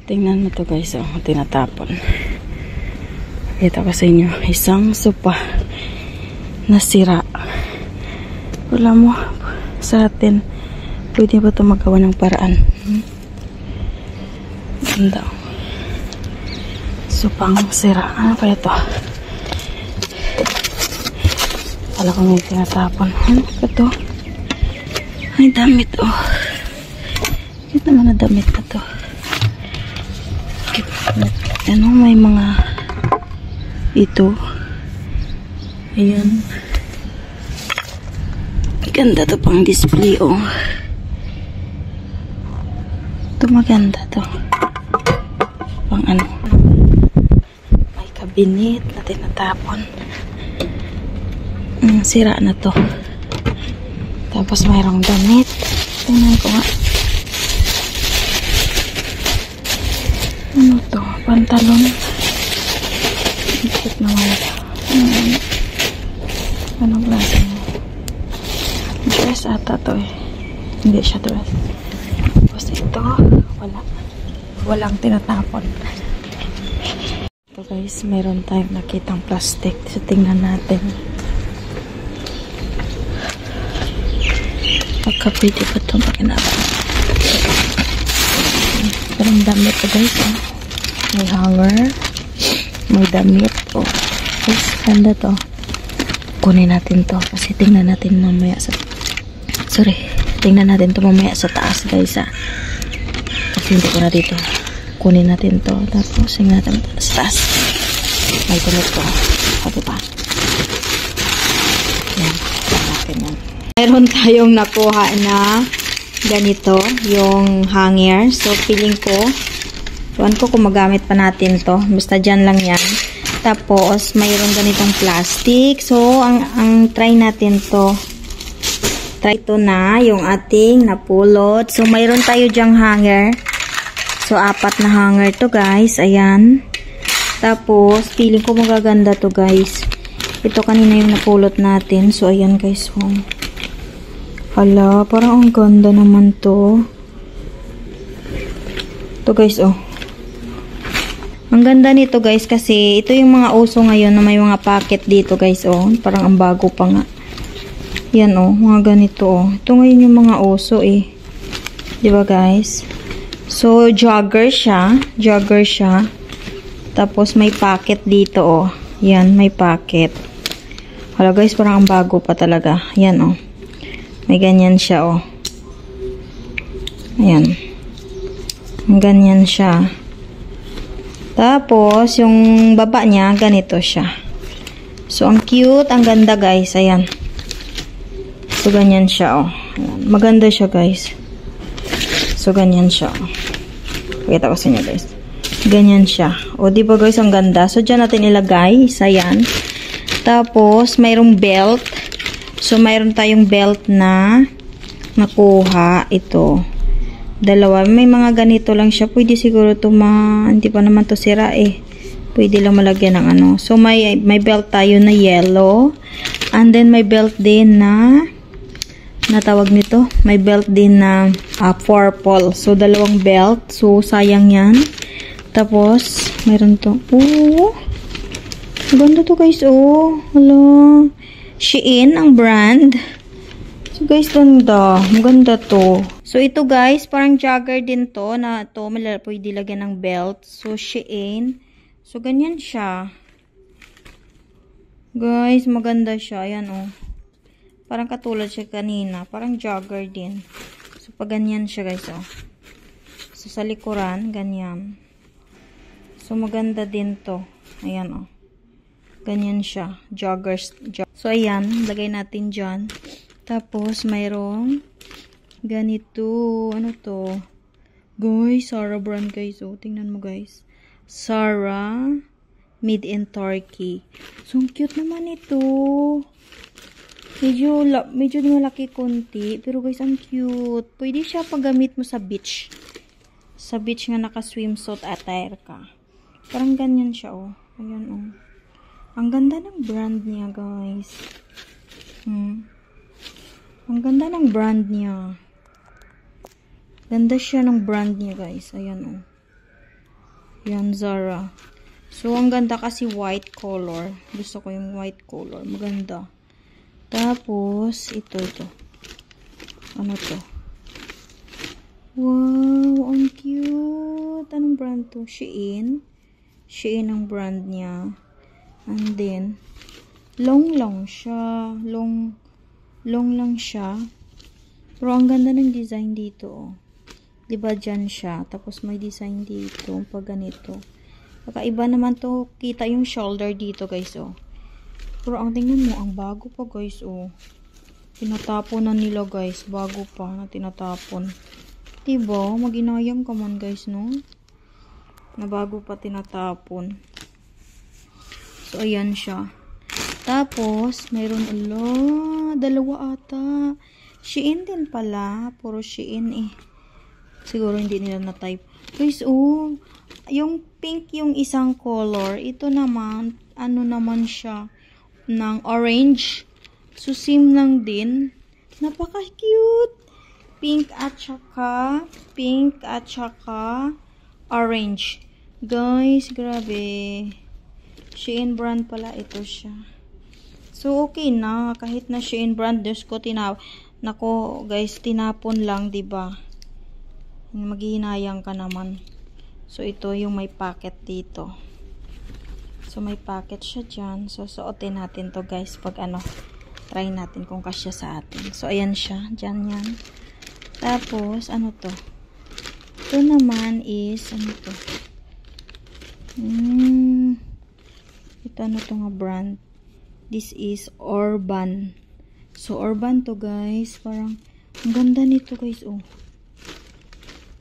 Tingnan mo to guys, oh, tinatapon. Ito ko sa inyo, isang sopa na sira. Wala mo, sa atin, pwede ba ito magawa ng paraan? Ganda. Sopang sira. Ano pa ito? Wala ko may tinatapon. Ano pa ito? Ay, damit, oh. Ito naman na damit na to. Ano, may mga ito. Ayan. Ganda to pang display, oh. Ito maganda to. Pang ano. May kabinet na tinatapon. Sira na to. Tapos mayroong damit. Tingnan ko nga. Ano to? Pantalon. Ikit naman ito. Anong klase mo? Dress ata to eh. Hindi siya dress. Tapos ito, wala. Walang tinatapon. Ito guys, meron tayong nakitang plastic. So tingnan natin. Pagka pwede pa ito makinapon. Parang damit ito guys. May hanger. May damit. Oh. Guys, ganda to. Kunin natin to. Kasi tingnan natin mamaya sa... Sorry. Tingnan natin to mamaya sa taas guys ha. Kasi hindi ko na dito. Kunin natin to. Tapos tingnan natin sa taas. May damit to. O diba? Yan. Natin yan. Mayroon tayong nakuha na ganito. Yung hanger. So feeling ko tuwan ko kung magamit pa natin to. Basta dyan lang yan. Tapos, mayroong ganitong plastic. So, ang try natin to. Try to na yung ating napulot. So, mayroon tayo dyang hanger. So, 4 na hanger to guys. Ayan. Tapos, feeling ko magaganda to guys. Ito kanina yung napulot natin. So, ayan guys. Oh. Hala, parang ang ganda naman to. To guys, oh. Ang ganda nito guys kasi ito yung mga uso ngayon na may mga packet dito guys, oh. Parang ang bago pa nga. Yan, oh. Mga ganito, oh. Ito ngayon yung mga uso, eh. Diba guys? So, jogger siya. Jogger siya. Tapos may packet dito, oh. Yan, may packet. Hala guys, parang ang bago pa talaga. Yan, oh. May ganyan siya, oh. Ayan. Ganyan siya. Tapos, yung baba niya, ganito siya. So, ang cute, ang ganda guys. Ayan. So, ganyan siya, oh. Ayan. Maganda siya guys. So, ganyan siya, oh. Pakita ko sa inyo guys. Ganyan siya. O, diba guys, ang ganda. So, dyan natin ilagay. Ayan. Tapos, mayroong belt. So, mayroon tayong belt na nakuha. Ito. Dalawa. May mga ganito lang siya. Pwede siguro ito hindi pa naman to sira eh. Pwede lang malagyan ng ano. So, may belt tayo na yellow. And then, may belt din na tawag nito. May belt din na purple. So, dalawang belt. So, sayang yan. Tapos, mayroon to. Oh! Ganda to guys. Oh! Hello! Shein ang brand. So guys, ganda. Maganda to. So ito guys, parang jogger din to na to pwede lagyan ng belt. So Shein. So ganyan siya. Guys, maganda siya. Ayan oh. Parang katulad siya kanina. Parang jogger din. So pag ganyan siya guys oh. So sa likuran, ganyan. So maganda din to. Ayan oh. Ganyan siya. Joggers. So ayan, lagay natin dyan. Tapos, mayroong ganito. Ano to? Guys, Sarah brand guys. Oh, tingnan mo guys. Sarah made in Turkey. So, ang cute naman ito. Medyo malaki konti. Pero guys, ang cute. Pwede siya paggamit mo sa beach. Sa beach nga naka-swimsuit attire ka. Parang ganyan siya oh. Ayan oh. Ang ganda ng brand niya guys. Ang ganda ng brand niya. Ganda siya ng brand niya guys. Ayan oh. Yan, Zara. So, ang ganda kasi white color. Gusto ko yung white color. Maganda. Tapos, ito. Ano to? Wow, ang cute. Anong brand to? Shein. Shein ang brand niya. And then, long lang siya. Long lang siya. Pero ang ganda ng design dito, oh. Diba dyan siya? Tapos may design dito. Pag ganito. Kakaiba naman to. Kita yung shoulder dito, guys, oh. Pero ang tingnan mo, ang bago pa, guys, oh. Tinatapon na nila, guys. Bago pa na tinatapon. Diba? Mag-inayang ka man, guys, no? Na bago pa tinatapon. So, ayan siya. Tapos, mayroon, dalawa ata. Shein din pala. Puro Shein, eh. Siguro hindi nila na-type. Guys, oh, yung pink yung isang color. Ito naman, ano naman siya, ng orange. So, same lang din. Napaka-cute. Pink at saka orange. Guys, grabe. Shein brand pala ito siya. So, okay na. Kahit na Shein brand, Diyos ko, nako, guys, tinapon lang, diba? Maghihinayang ka naman. So, ito yung may packet dito. So, may packet siya dyan. So, suotin natin to, guys. Pag try natin kung kasya sa atin. So, ayan siya. Dyan yan. Tapos, ano to? Ito naman is, ano to? Ito, ano to nga brand? This is Urban. So, Urban to, guys. Parang, ang ganda nito, guys, oh.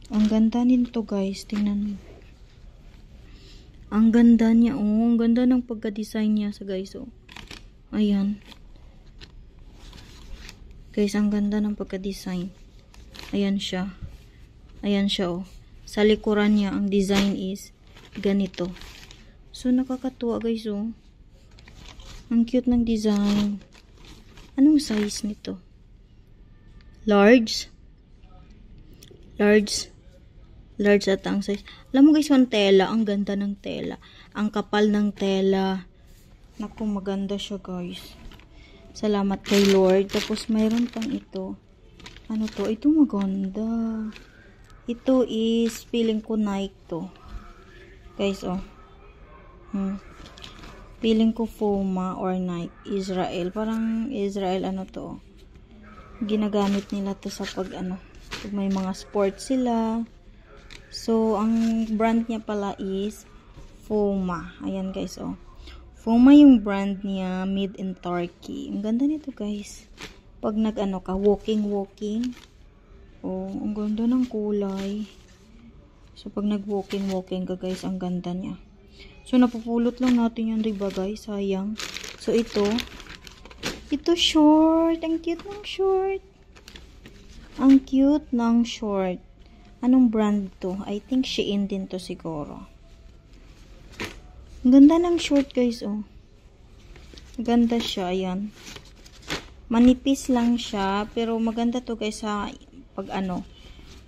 Ang ganda nito, guys. Tingnan mo. Ang ganda niya, oh. Ang ganda ng pagka-design niya sa, guys, oh. Ayan. Guys, ang ganda ng pagka-design. Ayan siya. Ayan siya, oh. Sa likuran niya, ang design is ganito. So, nakakatuwa, guys, oh. Ang cute ng design. Anong size nito? Large? Large at ang size. Alam mo, guys, yung tela. Ang ganda ng tela. Ang kapal ng tela. Naku, maganda siya, guys. Salamat kay Lord. Tapos, mayroon pang ito. Ano to? Ito maganda. Ito is, feeling ko Nike to. Guys, oh. Feeling ko Puma or Nike. Israel. Parang Israel, ano to. Ginagamit nila to sa pag may mga sports sila. So, ang brand niya pala is Puma. Ayan, guys, oh. Puma yung brand niya, made in Turkey. Ang ganda nito, guys. Pag ka, walking. Oh, ang ganda ng kulay. So, pag nag-walking ka, guys, ang ganda niya. So, napupulot lang natin yan, diba, guys? Sayang. So, ito short. Ang cute ng short. Ang cute ng short. Anong brand to? I think Shein din to siguro. Ang ganda ng short, guys, oh. Ganda siya, ayan. Manipis lang siya, pero maganda to, guys, sa pag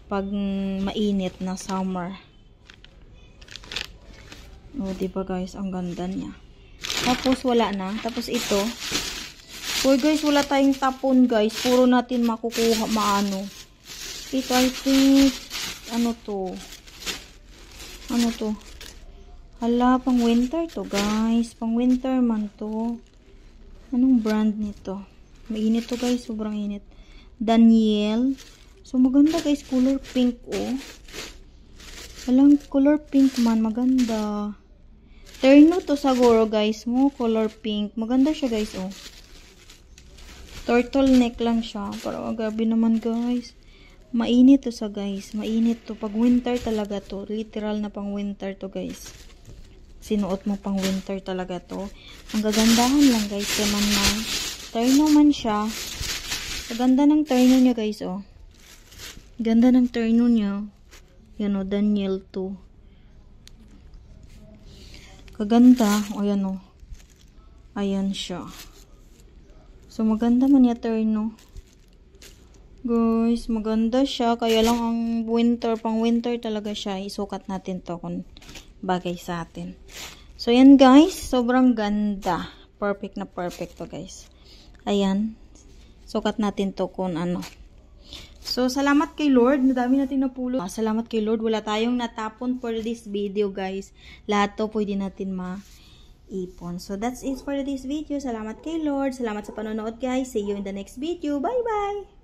pag mainit na summer. Oh, diba, guys? Ang ganda niya. Tapos, wala na. Tapos, ito. So, guys, wala tayong tapon, guys. Puro natin makukuha, Ito, I think, ano to? Hala, pang winter to, guys. Pang winter man to. Anong brand nito? Mainit to, guys. Sobrang init. Daniel. So, maganda, guys. Color pink, oh. Walang color pink man. Maganda. Terno to siguro, guys mo. Color pink. Maganda siya, guys, oh. Turtleneck lang siya. Parang agabi naman, guys. Mainit to sa, guys. Mainit to. Pag winter talaga to. Literal na pang winter to, guys. Sinuot mo pang winter talaga to. Ang gagandahan lang, guys. Kaya man na. Terno man siya. Ganda ng terno niya, guys, oh. Ganda ng terno niya. Yan, oh. Daniel 2. Kaganda. O, yan, oh. Ayan siya. So, maganda man niya terno. Guys, maganda siya. Kaya lang ang winter, pang winter talaga siya. Isukat natin to kung bagay sa atin. So, yan guys. Sobrang ganda. Perfect na perfect to guys. Ayan. Sukat natin to kung ano. So, salamat kay Lord. Nadami natin napulot. Salamat kay Lord. Wala tayong natapon for this video, guys. Lahat to pwede natin ma-ipon. So, that's it for this video. Salamat kay Lord. Salamat sa panonood, guys. See you in the next video. Bye-bye!